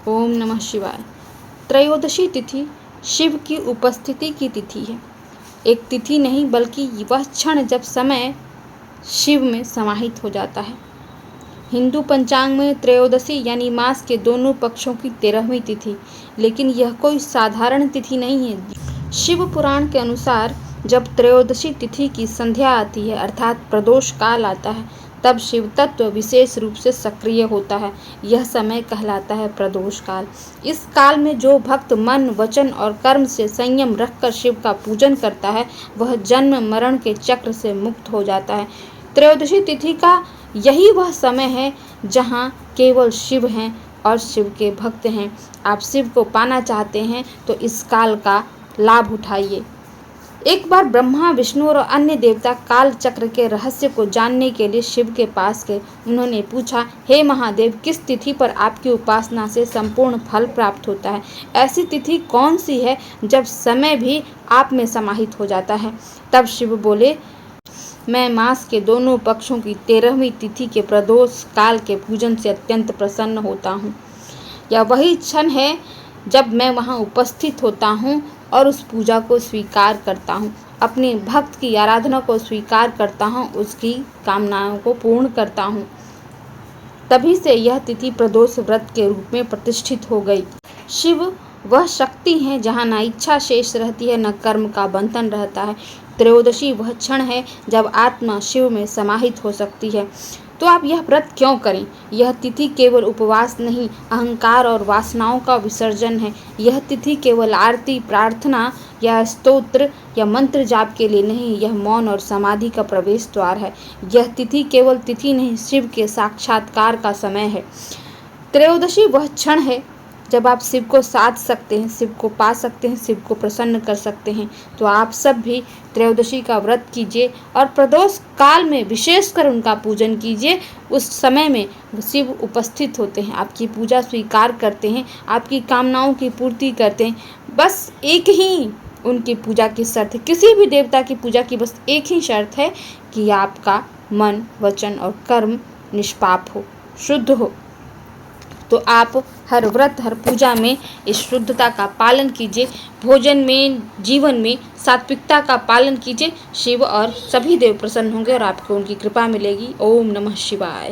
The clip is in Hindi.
ओम नमः शिवाय। त्रयोदशी तिथि शिव की उपस्थिति की तिथि है। एक तिथि नहीं बल्कि वह क्षण जब समय शिव में समाहित हो जाता है। हिंदू पंचांग में त्रयोदशी यानी मास के दोनों पक्षों की 13वीं तिथि, लेकिन यह कोई साधारण तिथि नहीं है। शिव पुराण के अनुसार जब त्रयोदशी तिथि की संध्या आती है अर्थात प्रदोष काल आता है, तब शिव तत्व विशेष रूप से सक्रिय होता है। यह समय कहलाता है प्रदोष काल। इस काल में जो भक्त मन, वचन और कर्म से संयम रखकर शिव का पूजन करता है, वह जन्म मरण के चक्र से मुक्त हो जाता है। त्रयोदशी तिथि का यही वह समय है जहाँ केवल शिव हैं और शिव के भक्त हैं। आप शिव को पाना चाहते हैं तो इस काल का लाभ उठाइए। एक बार ब्रह्मा, विष्णु और अन्य देवता काल चक्र के रहस्य को जानने के लिए शिव के पास गए। उन्होंने पूछा, हे महादेव, किस तिथि पर आपकी उपासना से संपूर्ण फल प्राप्त होता है? ऐसी तिथि कौन सी है जब समय भी आप में समाहित हो जाता है? तब शिव बोले, मैं मास के दोनों पक्षों की 13वीं तिथि के प्रदोष काल के पूजन से अत्यंत प्रसन्न होता हूँ। यह वही क्षण है जब मैं वहाँ उपस्थित होता हूँ और उस पूजा को स्वीकार करता हूँ, अपने भक्त की आराधना को स्वीकार करता हूँ, उसकी कामनाओं को पूर्ण करता हूँ। तभी से यह तिथि प्रदोष व्रत के रूप में प्रतिष्ठित हो गई। शिव वह शक्ति है जहाँ न इच्छा शेष रहती है, न कर्म का बंधन रहता है। त्रयोदशी वह क्षण है जब आत्मा शिव में समाहित हो सकती है। तो आप यह व्रत क्यों करें? यह तिथि केवल उपवास नहीं, अहंकार और वासनाओं का विसर्जन है। यह तिथि केवल आरती, प्रार्थना या स्तोत्र या मंत्र जाप के लिए नहीं, यह मौन और समाधि का प्रवेश द्वार है। यह तिथि केवल तिथि नहीं, शिव के साक्षात्कार का समय है। त्रयोदशी वह क्षण है जब आप शिव को साध सकते हैं, शिव को पा सकते हैं, शिव को प्रसन्न कर सकते हैं। तो आप सब भी त्रयोदशी का व्रत कीजिए और प्रदोष काल में विशेषकर उनका पूजन कीजिए। उस समय में शिव उपस्थित होते हैं, आपकी पूजा स्वीकार करते हैं, आपकी कामनाओं की पूर्ति करते हैं। बस एक ही उनकी पूजा की शर्त है, किसी भी देवता की पूजा की बस एक ही शर्त है कि आपका मन, वचन और कर्म निष्पाप हो, शुद्ध हो। तो आप हर व्रत, हर पूजा में इस शुद्धता का पालन कीजिए। भोजन में, जीवन में सात्विकता का पालन कीजिए। शिव और सभी देव प्रसन्न होंगे और आपको उनकी कृपा मिलेगी। ओम नमः शिवाय।